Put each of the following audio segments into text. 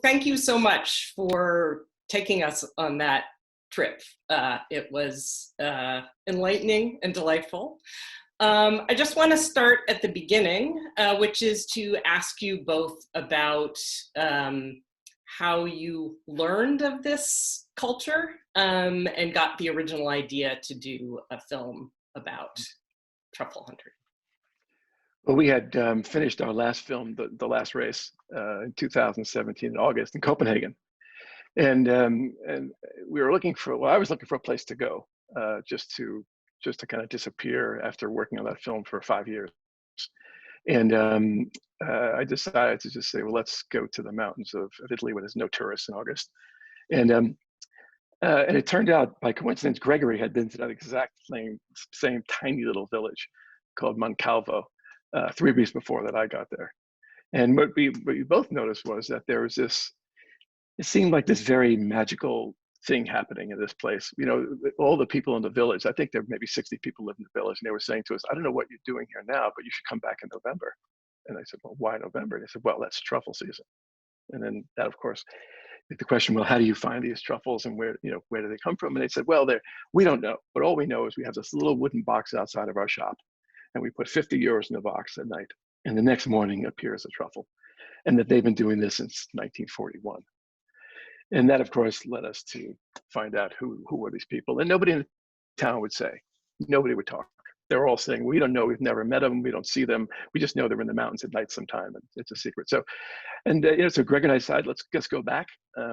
thank you so much for taking us on that trip. It was enlightening and delightful. I just want to start at the beginning, which is to ask you both about how you learned of this culture and got the original idea to do a film about truffle hunting. Well, we had finished our last film, The Last Race, in 2017 in August in Copenhagen. And we were looking for, well, I was looking for a place to go, just to kind of disappear after working on that film for 5 years. And I decided to just say, well, let's go to the mountains of Italy where there's no tourists in August. And it turned out, by coincidence, Gregory had been to that exact same tiny little village called Moncalvo 3 weeks before that I got there. And what we both noticed was that there was this, it seemed like this very magical thing happening in this place. You know, all the people in the village, I think there were maybe 60 people live in the village, and they were saying to us, I don't know what you're doing here now, but you should come back in November. And I said, well, why November? And they said, well, that's truffle season. And then that, of course, the question, well, how do you find these truffles and where do they come from? And they said, well, we don't know, but all we know is we have this little wooden box outside of our shop, and we put 50 euros in the box at night, and the next morning appears a truffle, and that they've been doing this since 1941. And that, of course, led us to find out who were these people. And nobody in the town would say, nobody would talk. They're all saying, we don't know, we've never met them, we don't see them, we just know they're in the mountains at night sometime, and it's a secret. So, and so Greg and I decided, let's go back.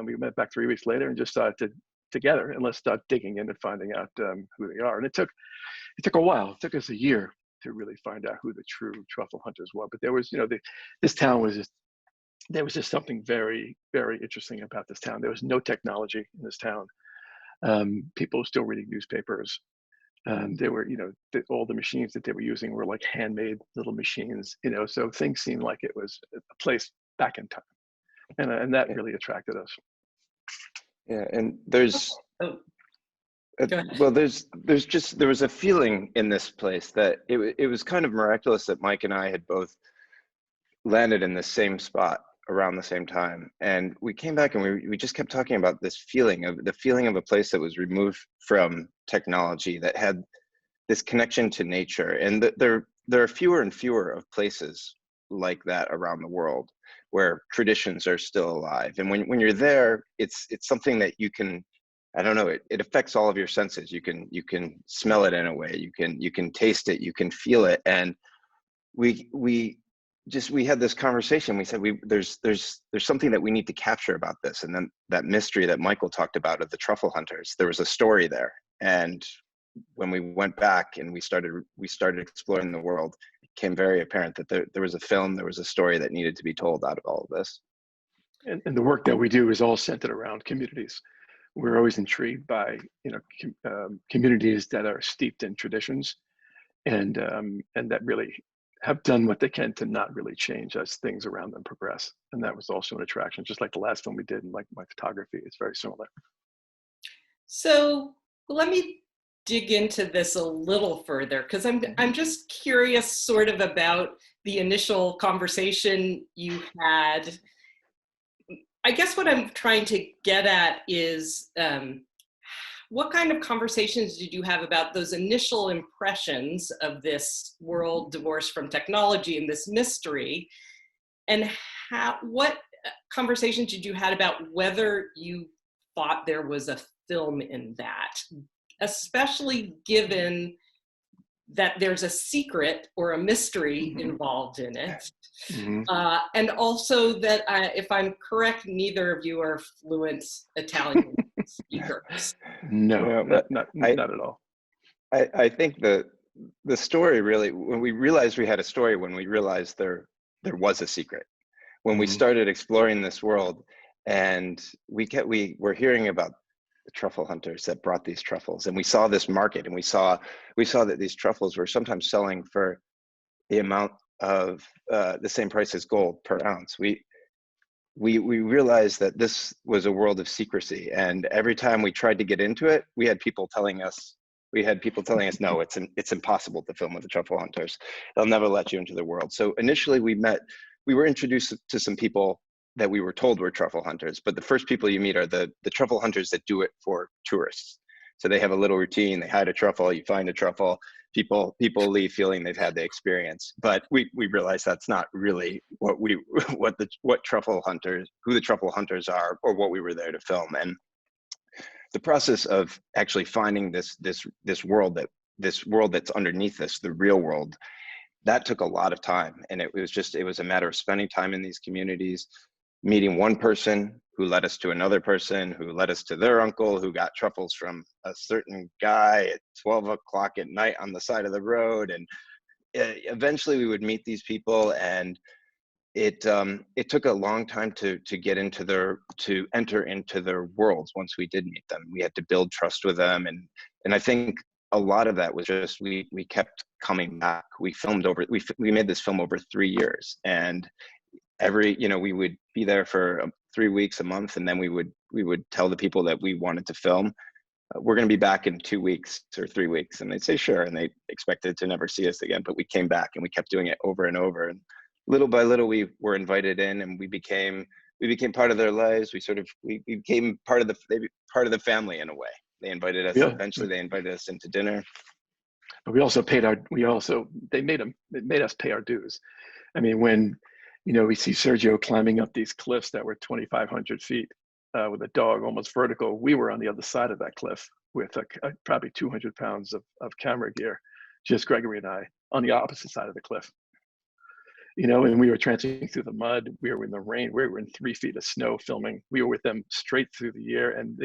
We met back 3 weeks later and just started together, and let's start digging in and finding out who they are. And it took a while. It took us a year to really find out who the true truffle hunters were. But there was, this town was just, there was just something very, very interesting about this town. There was no technology in this town. People were still reading newspapers. They were, all the machines that they were using were like handmade little machines, so things seemed like it was a place back in time. And that really attracted us. Yeah, and there's, well, there was a feeling in this place that it was kind of miraculous that Mike and I had both landed in the same spot around the same time. And we came back and we just kept talking about this feeling of a place that was removed from technology, that had this connection to nature. And there are fewer and fewer of places like that around the world where traditions are still alive. And when you're there, it's something that you can, I don't know, it affects all of your senses. You can smell it in a way, you can taste it, you can feel it. And we had this conversation. We said there's something that we need to capture about this. And then that mystery that Michael talked about of the truffle hunters, there was a story there. And when we went back and we started exploring the world, it became very apparent that there was a film, there was a story that needed to be told out of all of this. And the work that we do is all centered around communities. We're always intrigued by communities that are steeped in traditions, and that really have done what they can to not really change as things around them progress. And that was also an attraction, just like the last film we did, and like my photography, it's very similar. So let me dig into this a little further, because I'm just curious sort of about the initial conversation you had. I guess what I'm trying to get at is what kind of conversations did you have about those initial impressions of this world divorced from technology and this mystery? And what conversations did you have about whether you thought there was a film in that, especially given that there's a secret or a mystery involved in it? And also that, if I'm correct, neither of you are fluent Italian speakers. No, not at all. I think the story really, when we realized we had a story, when we realized there was a secret, when we started exploring this world, and we were hearing about the truffle hunters that brought these truffles, and we saw this market, and we saw that these truffles were sometimes selling for the amount of the same price as gold per ounce. We realized that this was a world of secrecy, and every time we tried to get into it, we had people telling us, no, it's impossible to film with the truffle hunters. They'll never let you into the world. So initially we were introduced to some people that we were told were truffle hunters, but the first people you meet are the truffle hunters that do it for tourists. So they have a little routine, they hide a truffle, you find a truffle, people leave feeling they've had the experience. But we realize that's not really what truffle hunters, who the truffle hunters are, or what we were there to film. And the process of actually finding this world that's underneath this, the real world, that took a lot of time. And it was a matter of spending time in these communities, meeting one person who led us to another person, who led us to their uncle, who got truffles from a certain guy at 12 o'clock at night on the side of the road. And eventually we would meet these people, and it took a long time to enter into their worlds. Once we did meet them, we had to build trust with them. And I think a lot of that was just, we kept coming back. We made this film over 3 years, and we would be there for 3 weeks, a month, and then we would tell the people that we wanted to film, we're going to be back in 2 weeks or 3 weeks, and they'd say sure, and they expected to never see us again. But we came back, and we kept doing it over and over, and little by little we were invited in, and we became part of their lives. We became part of the family in a way. They invited us. Yeah. Eventually they invited us into dinner. But they made us pay our dues. I mean, when we see Sergio climbing up these cliffs that were 2,500 feet with a dog almost vertical, we were on the other side of that cliff with probably 200 pounds of camera gear, just Gregory and I, on the opposite side of the cliff. And we were tramping through the mud. We were in the rain. We were in 3 feet of snow filming. We were with them straight through the year, and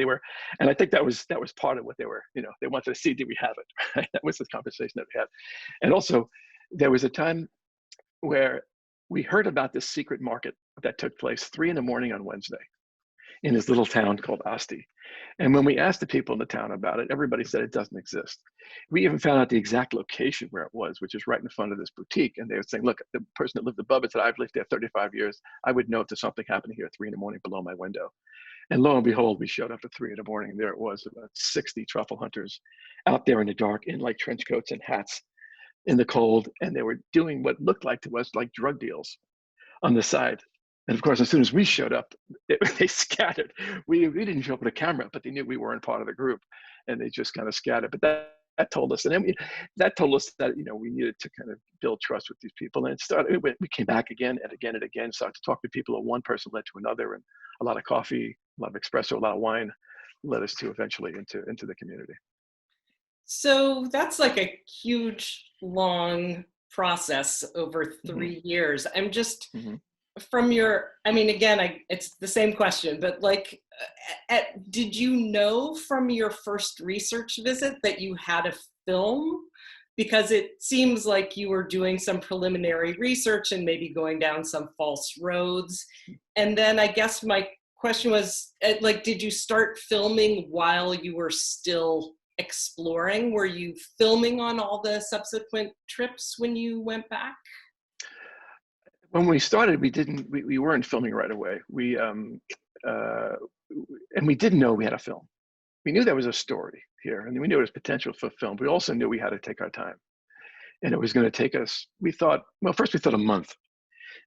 I think that was part of what they were. They wanted to see, did we have it? Right? That was the conversation that we had. And also, there was a time where we heard about this secret market that took place 3 in the morning on Wednesday in this little town called Asti. And when we asked the people in the town about it, everybody said it doesn't exist. We even found out the exact location where it was, which is right in front of this boutique. And they were saying, look, the person that lived above it said, I've lived there 35 years. I would know if there's something happening here at 3 in the morning below my window. And lo and behold, we showed up at 3 in the morning, and there it was, about 60 truffle hunters out there in the dark in like trench coats and hats in the cold. And they were doing what looked like to us like drug deals on the side. And of course, as soon as we showed up, they scattered. We didn't show up with a camera, but they knew we weren't part of the group, and they just kind of scattered. But that told us, and then that told us that we needed to kind of build trust with these people. And it started. We came back again and again and again, started to talk to people, and one person led to another, and a lot of coffee, a lot of espresso, a lot of wine led us to eventually into the community. So that's like a huge, long process over 3 years. I'm just. From your, again, it's the same question, but like, did you know from your first research visit that you had a film? Because it seems like you were doing some preliminary research and maybe going down some false roads. And then I guess my question was, like, did you start filming while you were still exploring? Were you filming on all the subsequent trips when you went back? When we started, we weren't filming right away. And we didn't know we had a film. We knew there was a story here, and we knew there was potential for film. We also knew we had to take our time, and it was going to take us. First we thought a month,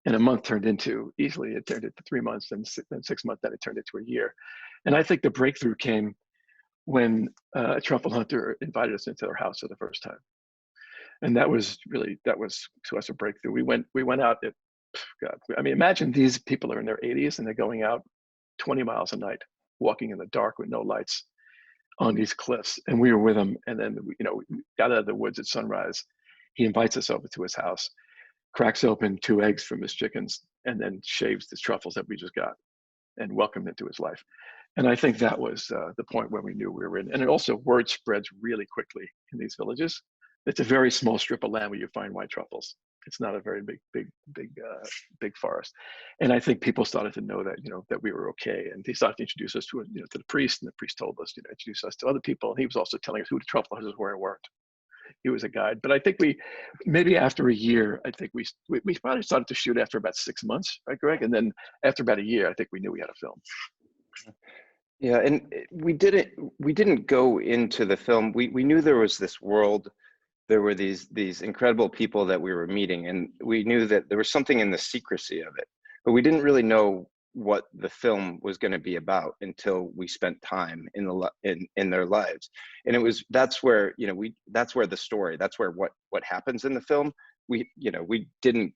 and a month turned into 3 months, then 6 months, then it turned into a year. And I think the breakthrough came when a truffle hunter invited us into their house for the first time, and that was to us a breakthrough. We went out at. God, imagine these people are in their 80s and they're going out 20 miles a night, walking in the dark with no lights on these cliffs. And we were with him. And then, we got out of the woods at sunrise. He invites us over to his house, cracks open 2 eggs from his chickens, and then shaves the truffles that we just got and welcomed into his life. And I think that was the point where we knew we were in. And it also, word spreads really quickly in these villages. It's a very small strip of land where you find white truffles. It's not a very big forest. And I think people started to know that, that we were okay. And he started to introduce us to the priest, and the priest told us, introduce us to other people. And he was also telling us who the truffle hunters were and weren't. He was a guide. But I think maybe after a year, I think we probably started to shoot after about 6 months, right, Greg? And then after about a year, I think we knew we had a film. Yeah, and we didn't go into the film. We knew there was this world. There were these incredible people that we were meeting, and we knew that there was something in the secrecy of it, but we didn't really know what the film was going to be about until we spent time in their lives. And that's where, you know, that's where the story, that's where what happens in the film, we didn't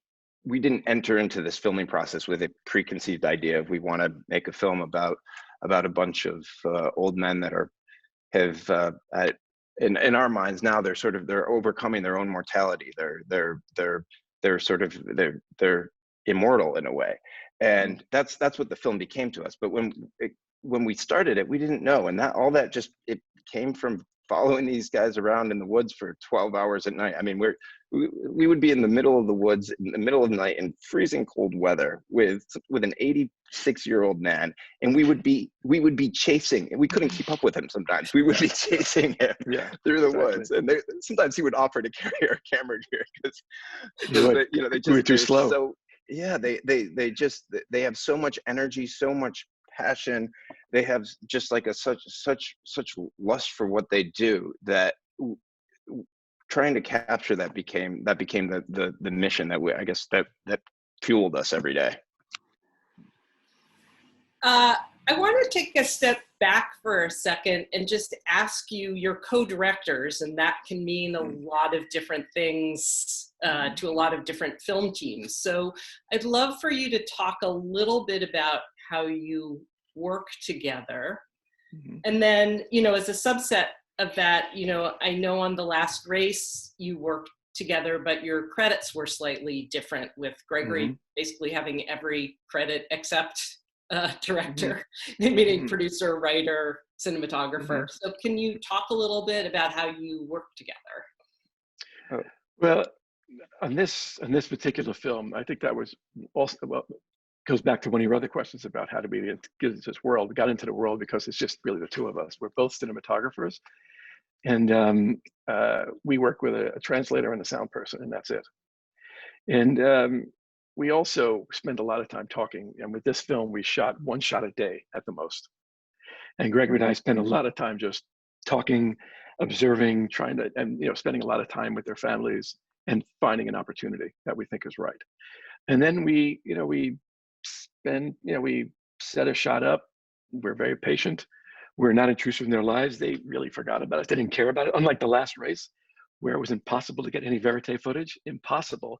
enter into this filming process with a preconceived idea of we want to make a film about a bunch of old men that in our minds now, they're overcoming their own mortality. They're immortal in a way. And that's what the film became to us. But when we started it, we didn't know. And all that it came from following these guys around in the woods for 12 hours at night. I mean, we would be in the middle of the woods in the middle of the night in freezing cold weather with an 86-year-old man, and we would be chasing, and we couldn't keep up with him sometimes. We would be chasing him through the woods, and sometimes he would offer to carry our camera gear because they were too slow. So yeah, they have so much energy, so much passion. They have just like such lust for what they do that trying to capture that became the mission that fueled us every day. I want to take a step back for a second and just ask you, your co-directors, and that can mean a lot of different things to a lot of different film teams. So I'd love for you to talk a little bit about how you work together. Mm-hmm. And then, as a subset of that, I know on The Last Race you worked together, but your credits were slightly different, with Gregory basically having every credit except director, meaning producer, writer, cinematographer. So can you talk a little bit about how you work together? Well, on this particular film, I think that was also, goes back to one of your other questions about how do we get into this world. We got into the world because it's just really the two of us. We're both cinematographers, and we work with a translator and a sound person, and that's it. And we also spend a lot of time talking. And with this film, we shot one shot a day at the most. And Gregory and I spend a lot of time just talking, observing, spending a lot of time with their families and finding an opportunity that we think is right. And then we set a shot up. We're very patient. We're not intrusive in their lives. They really forgot about us. They didn't care about it. Unlike The Last Race, where it was impossible to get any verite footage, impossible,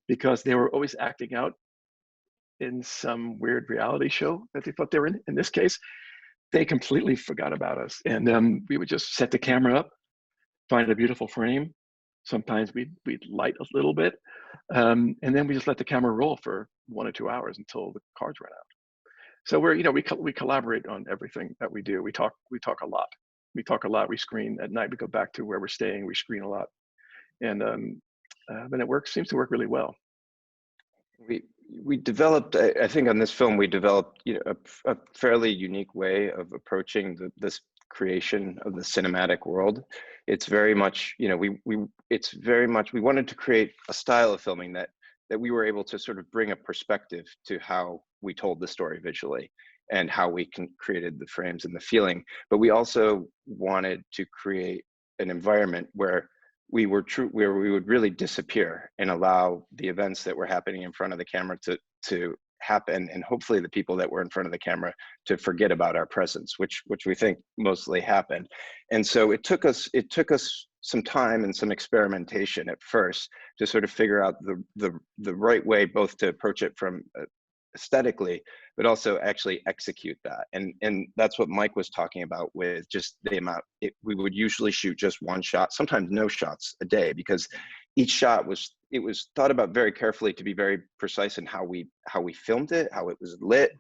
because they were always acting out in some weird reality show that they thought they were in. In this case, they completely forgot about us. And we would just set the camera up, find a beautiful frame. Sometimes we'd light a little bit. And then we just let the camera roll for 1 or 2 hours until the cards ran out. So we collaborate on everything that we do. We talk a lot. We screen at night. We go back to where we're staying. We screen a lot. And but it seems to work really well. We developed, I think on this film, we developed a fairly unique way of approaching this creation of the cinematic world. It's very much, we wanted to create a style of filming that we were able to sort of bring a perspective to how we told the story visually and how we created the frames and the feeling. But we also wanted to create an environment where we would really disappear and allow the events that were happening in front of the camera to happen, and hopefully the people that were in front of the camera to forget about our presence, which we think mostly happened. And so it took us some time and some experimentation at first to sort of figure out the right way both to approach it from aesthetically, but also actually execute that. And that's what Mike was talking about with just the amount. We would usually shoot just one shot, sometimes no shots a day, because each shot was thought about very carefully to be very precise in how we filmed it, how it was lit,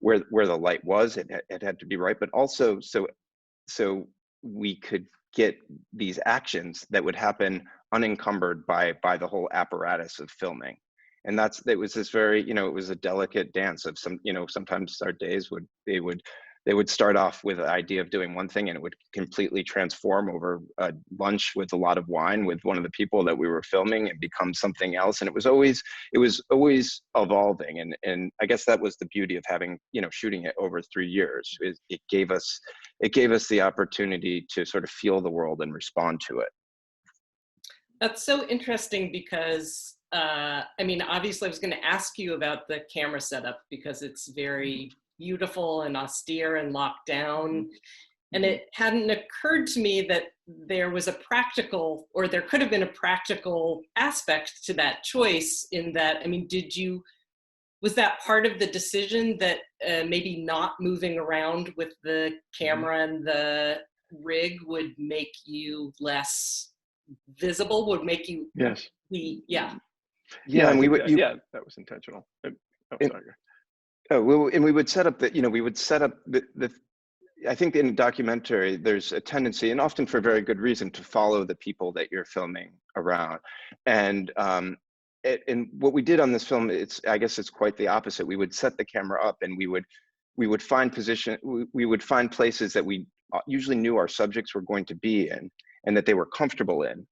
where the light was. It had to be right, but also so we could get these actions that would happen unencumbered by the whole apparatus of filming. And it was this very, it was a delicate dance of sometimes our days they would start off with the idea of doing one thing, and it would completely transform over a lunch with a lot of wine with one of the people that we were filming and become something else. And it was always evolving. And I guess that was the beauty of having, shooting it over 3 years. It gave us the opportunity to sort of feel the world and respond to it. That's so interesting, because I mean, obviously I was going to ask you about the camera setup because it's very beautiful and austere and locked down. And it hadn't occurred to me that there was a practical, or there could have been a practical aspect to that choice in that, I mean, was that part of the decision that maybe not moving around with the camera and the rig would make you less visible, would make you Yes. Yeah, and that was intentional. And we would set up we would set up the I think in a documentary, there's a tendency, and often for very good reason, to follow the people that you're filming around. And what we did on this film, I guess it's quite the opposite. We would set the camera up, and we would find we would find places that we usually knew our subjects were going to be in, and that they were comfortable in.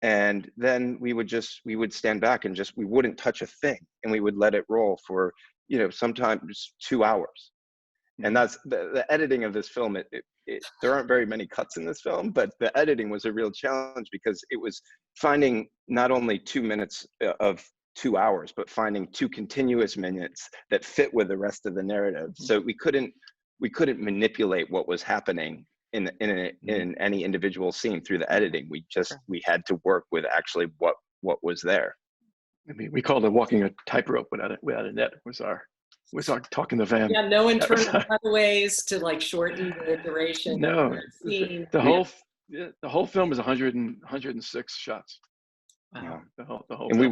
And then we would stand back and we wouldn't touch a thing, and we would let it roll for, sometimes 2 hours. And that's the editing of this film. There aren't very many cuts in this film, but the editing was a real challenge because it was finding not only 2 minutes of 2 hours, but finding 2 continuous minutes that fit with the rest of the narrative. So we couldn't manipulate what was happening in any individual scene through the editing. We had to work with actually what was there. I mean, we called it walking a tightrope without a net. Was our talk in the van. Yeah, no internal cutaways to like shorten the duration. No, of the scene. the whole film is 106 shots. Wow. The whole and film.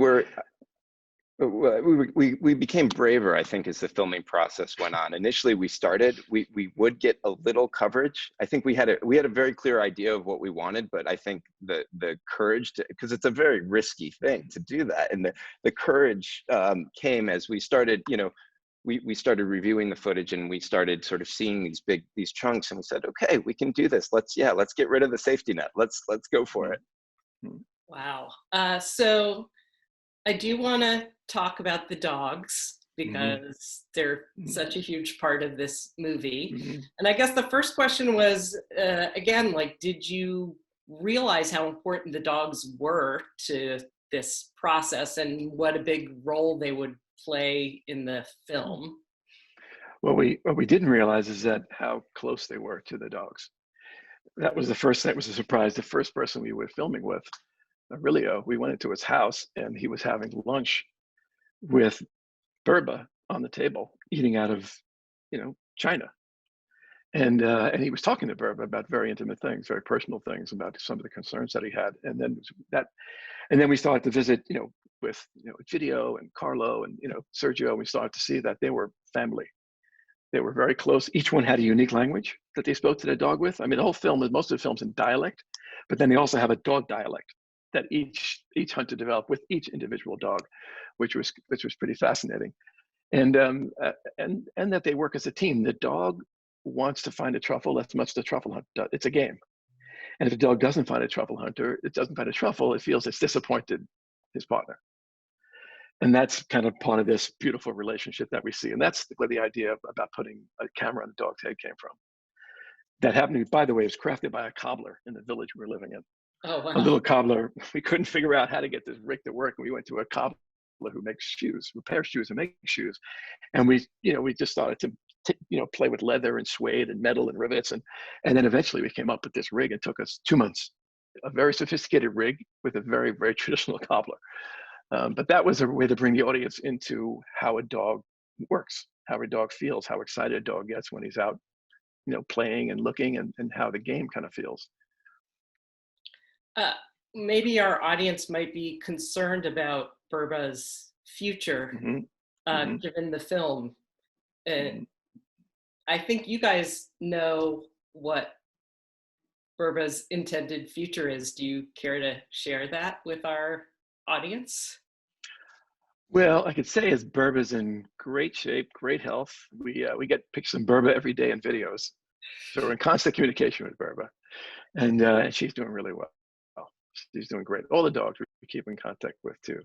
we became braver, I think, as the filming process went on. Initially, we would get a little coverage. I think we had a very clear idea of what we wanted, but I think the courage because it's a very risky thing to do that, and the courage came as we started, we started reviewing the footage, and we started sort of seeing these chunks, and we said, okay, we can do this. Let's get rid of the safety net. Let's go for it. Wow. So I do want to talk about the dogs because they're such a huge part of this movie. And I guess the first question was, again, like, did you realize how important the dogs were to this process and what a big role they would play in the film? What we didn't realize is that how close they were to the dogs. That was the first thing. It was a surprise. The first person we were filming with, Aurelio, we went into his house, and he was having lunch with Berba on the table, eating out of, china. And he was talking to Berba about very intimate things, very personal things about some of the concerns that he had. And then we started to visit, with Video and Carlo and Sergio. We started to see that they were family. They were very close. Each one had a unique language that they spoke to their dog with. I mean, the whole film is most of the film's in dialect, but then they also have a dog dialect that each hunter developed with each individual dog, which was pretty fascinating. And that they work as a team. The dog wants to find a truffle as much as the truffle hunter does. It's a game. And if the dog doesn't find a truffle hunter, it doesn't find a truffle, it feels it's disappointed his partner. And that's kind of part of this beautiful relationship that we see. And that's where the idea about putting a camera on the dog's head came from. That happened, by the way, was crafted by a cobbler in the village we were living in. Oh, wow. A little cobbler. We couldn't figure out how to get this rig to work. And we went to a cobbler who makes shoes, repairs shoes and makes shoes. And we just started to play with leather and suede and metal and rivets. And then eventually we came up with this rig. It took us 2 months, a very sophisticated rig with a very, very traditional cobbler. But that was a way to bring the audience into how a dog works, how a dog feels, how excited a dog gets when he's out, playing and looking, and how the game kind of feels. Maybe our audience might be concerned about Berba's future, given the film. I think you guys know what Berba's intended future is. Do you care to share that with our audience? Well, I could say is Berba's in great shape, great health. We get pictures of Berba every day in videos, so we're in constant communication with Berba, and she's doing really well. She's doing great. All the dogs we keep in contact with too.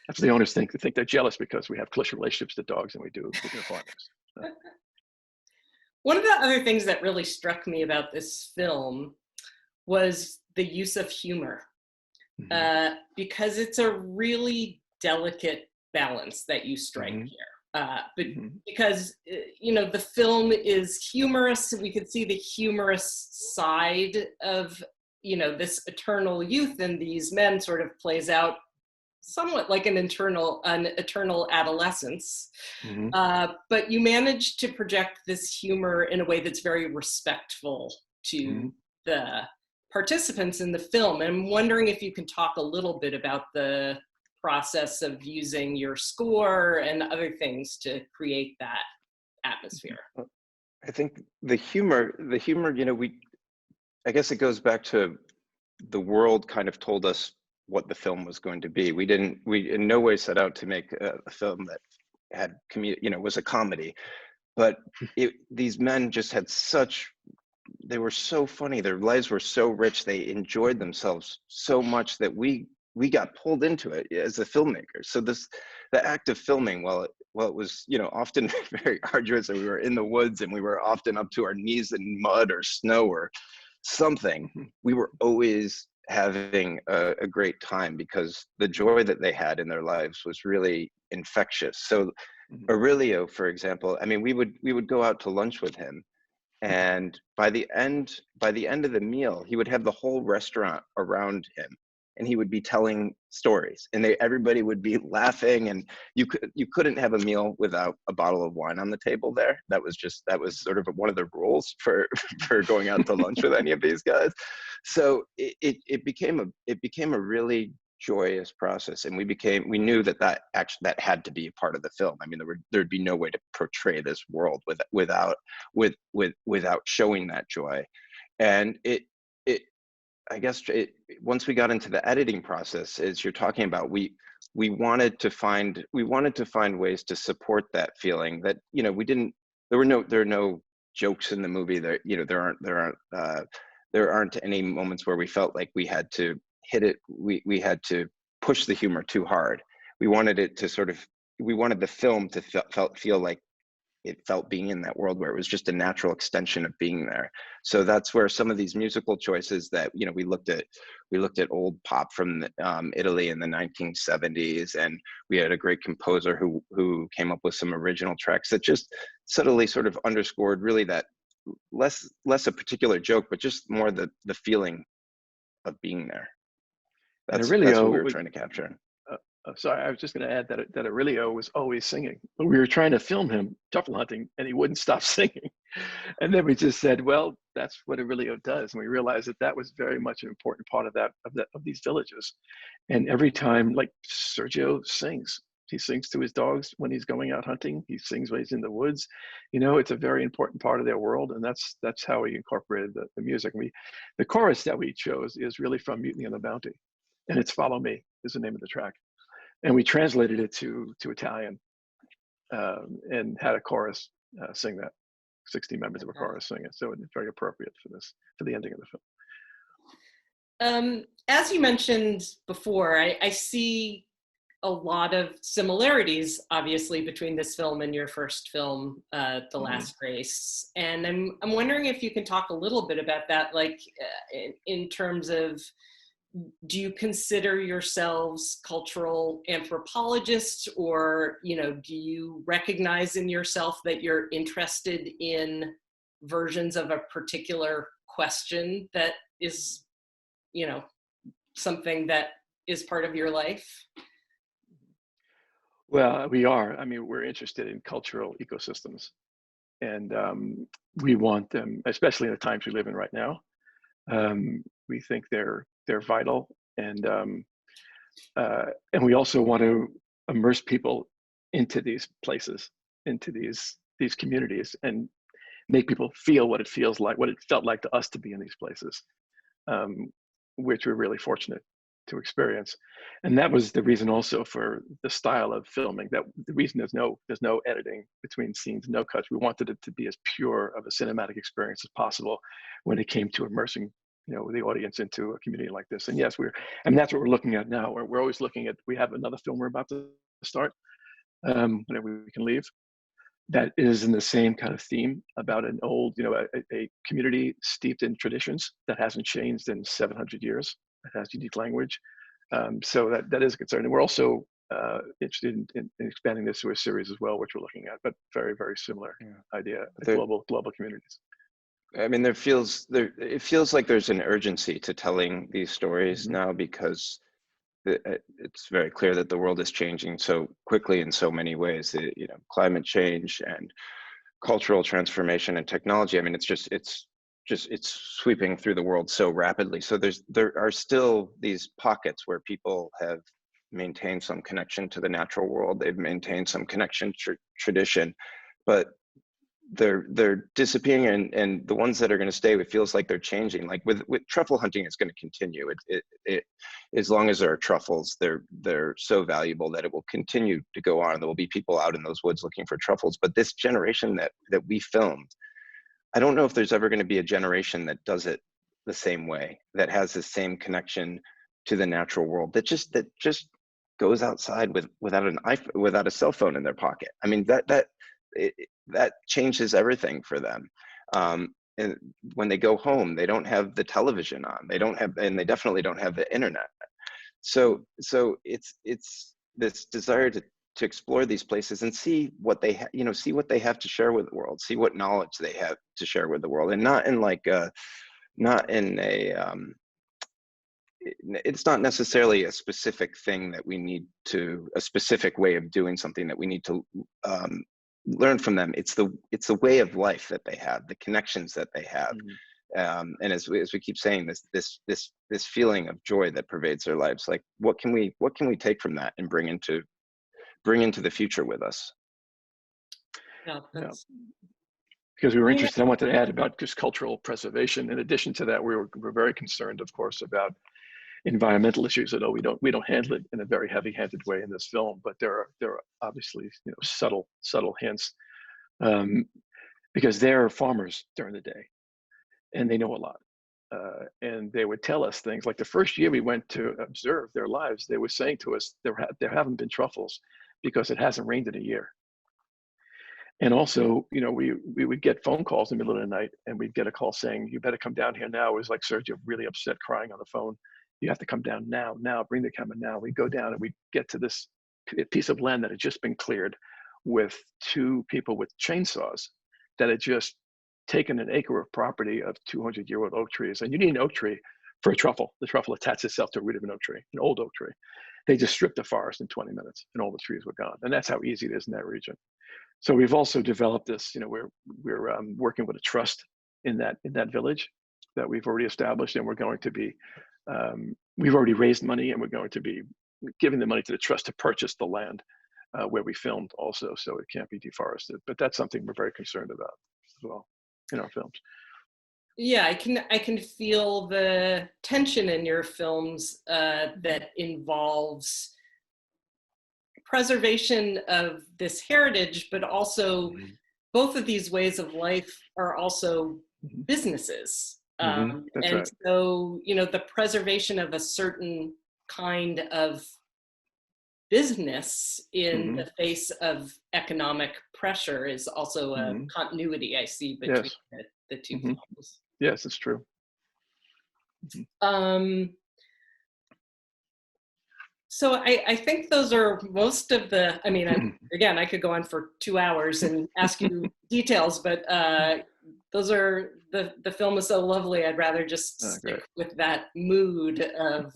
That's the owners think they're jealous because we have closer relationships to dogs than we do with their partners. So. One of the other things that really struck me about this film was the use of humor. because it's a really delicate balance that you strike here. But because, you know, the film is humorous, we could see the humorous side of, you know, this eternal youth in these men sort of plays out somewhat like an eternal adolescence. But you manage to project this humor in a way that's very respectful to the participants in the film. And I'm wondering if you can talk a little bit about the process of using your score and other things to create that atmosphere. I think the humor, you know, I guess it goes back to the world kind of told us what the film was going to be. We in no way set out to make a film that had you know, was a comedy, but these men just had they were so funny. Their lives were so rich. They enjoyed themselves so much that we got pulled into it as a filmmaker. So the act of filming, while it was, you know, often very arduous, and we were in the woods and we were often up to our knees in mud or snow or something, we were always having a great time because the joy that they had in their lives was really infectious. So Aurelio, for example, I mean, we would go out to lunch with him, and by the end of the meal, he would have the whole restaurant around him, and he would be telling stories, and everybody would be laughing, and you couldn't have a meal without a bottle of wine on the table there. That was sort of one of the rules for going out to lunch with any of these guys. So it became a really joyous process, and we knew that had to be a part of the film. I mean, there'd be no way to portray this world without showing that joy. And I guess once we got into the editing process, as you're talking about, we wanted to find ways to support that feeling that, you know, there are no jokes in the movie. There aren't any moments where we felt like we had to hit it. We had to push the humor too hard. We wanted the film to feel like it felt being in that world, where it was just a natural extension of being there. So that's where some of these musical choices that, you know, we looked at old pop from Italy in the 1970s, and we had a great composer who came up with some original tracks that just subtly sort of underscored really that less a particular joke, but just more the feeling of being there. That's what we were trying to capture. Sorry, I was just going to add that Aurelio was always singing. We were trying to film him truffle hunting, and he wouldn't stop singing. And then we just said, well, that's what Aurelio does. And we realized that was very much an important part of these villages. And every time, like, Sergio sings. He sings to his dogs when he's going out hunting. He sings when he's in the woods. You know, it's a very important part of their world, and that's how we incorporated the music. And the chorus that we chose is really from Mutiny on the Bounty, and it's "Follow Me" is the name of the track. And we translated it to Italian, and had a chorus sing that. 60 members of a chorus sing it. So it's very appropriate for the ending of the film. As you mentioned before, I see a lot of similarities, obviously, between this film and your first film, The Last Race. And I'm wondering if you can talk a little bit about that, like in terms of, do you consider yourselves cultural anthropologists, or, you know, do you recognize in yourself that you're interested in versions of a particular question that is, you know, something that is part of your life? Well, we are. I mean, we're interested in cultural ecosystems, and we want them, especially in the times we live in right now. We think they're vital, and we also want to immerse people into these places, into these communities, and make people feel what it feels like, what it felt like to us to be in these places, which we're really fortunate to experience. And that was the reason also for the style of filming. That the reason there's no editing between scenes, no cuts. We wanted it to be as pure of a cinematic experience as possible when it came to immersing, you know, the audience into a community like this. And yes, that's what we're looking at now. We're always looking at, we have another film we're about to start, whenever we can leave, that is in the same kind of theme about an old, you know, a community steeped in traditions that hasn't changed in 700 years. It has unique language, So that is a concern. And we're also interested in expanding this to a series as well, which we're looking at, but very, very similar idea, global communities. I mean, it feels like there's an urgency to telling these stories now, because it's very clear that the world is changing so quickly in so many ways. You know, climate change and cultural transformation and technology. I mean, it's sweeping through the world so rapidly. So there are still these pockets where people have maintained some connection to the natural world. They've maintained some connection to tradition, but they're disappearing, and the ones that are going to stay, it feels like they're changing. Like with truffle hunting, it's going to continue. It as long as there are truffles, they're so valuable that it will continue to go on. There will be people out in those woods looking for truffles. But this generation that we filmed, I don't know if there's ever going to be a generation that does it the same way, that has the same connection to the natural world, that just goes outside without a cell phone in their pocket. I mean, that changes everything for them. And when they go home, they don't have the television on. And they definitely don't have the internet. So it's this desire to explore these places and see what they see what they have to share with the world, see what knowledge they have to share with the world, and it's not necessarily a specific thing that we need to, a specific way of doing something that we need to learn from them. It's the way of life that they have, the connections that they have. And as we keep saying, this feeling of joy that pervades their lives, like what can we take from that and bring into the future with us? Because we were interested, I wanted to add about just cultural preservation. In addition to that, we're very concerned, of course, about environmental issues. Although we don't handle it in a very heavy-handed way in this film, but there are obviously subtle hints, because they're farmers during the day, and they know a lot, and they would tell us things like the first year we went to observe their lives, they were saying to us there haven't been truffles because it hasn't rained in a year. And also, we would get phone calls in the middle of the night, and we'd get a call saying, "You better come down here now." It was like Sergio really upset, crying on the phone. "You have to come down now, bring the camera now." We go down and we get to this piece of land that had just been cleared with two people with chainsaws that had just taken an acre of property of 200-year-old oak trees. And you need an oak tree for a truffle. The truffle attaches itself to a root of an oak tree, an old oak tree. They just stripped the forest in 20 minutes and all the trees were gone. And that's how easy it is in that region. So we've also developed this, we're working with a trust in that village that we've already established, and we're going to be, we've already raised money, and we're going to be giving the money to the trust to purchase the land where we filmed also, so it can't be deforested. But that's something we're very concerned about as well in our films. Yeah, I can feel the tension in your films that involves preservation of this heritage, but also both of these ways of life are also businesses. And right. So, the preservation of a certain kind of business in the face of economic pressure is also a continuity I see between the two films. Yes, it's true. So I think those are most of the, again, I could go on for 2 hours and ask you details, but those are, the film is so lovely, I'd rather just stick with that mood of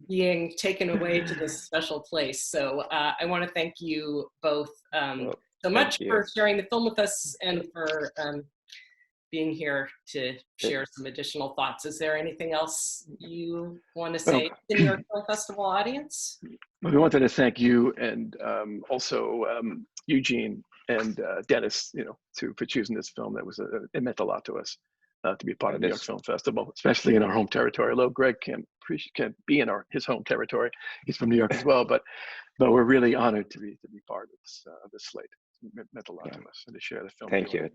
being taken away to this special place. So I want to thank you both so much for sharing the film with us and for being here to share some additional thoughts. Is there anything else you want to say to the New York Film Festival audience? We wanted to thank you and also Eugene and Dennis, for choosing this film. It meant a lot to us to be part of the New York Film Festival, especially in our home territory. Although Greg can't be in his home territory, he's from New York as well. But we're really honored to be part of this slate. It meant a lot to us, and to share the film. Thank you.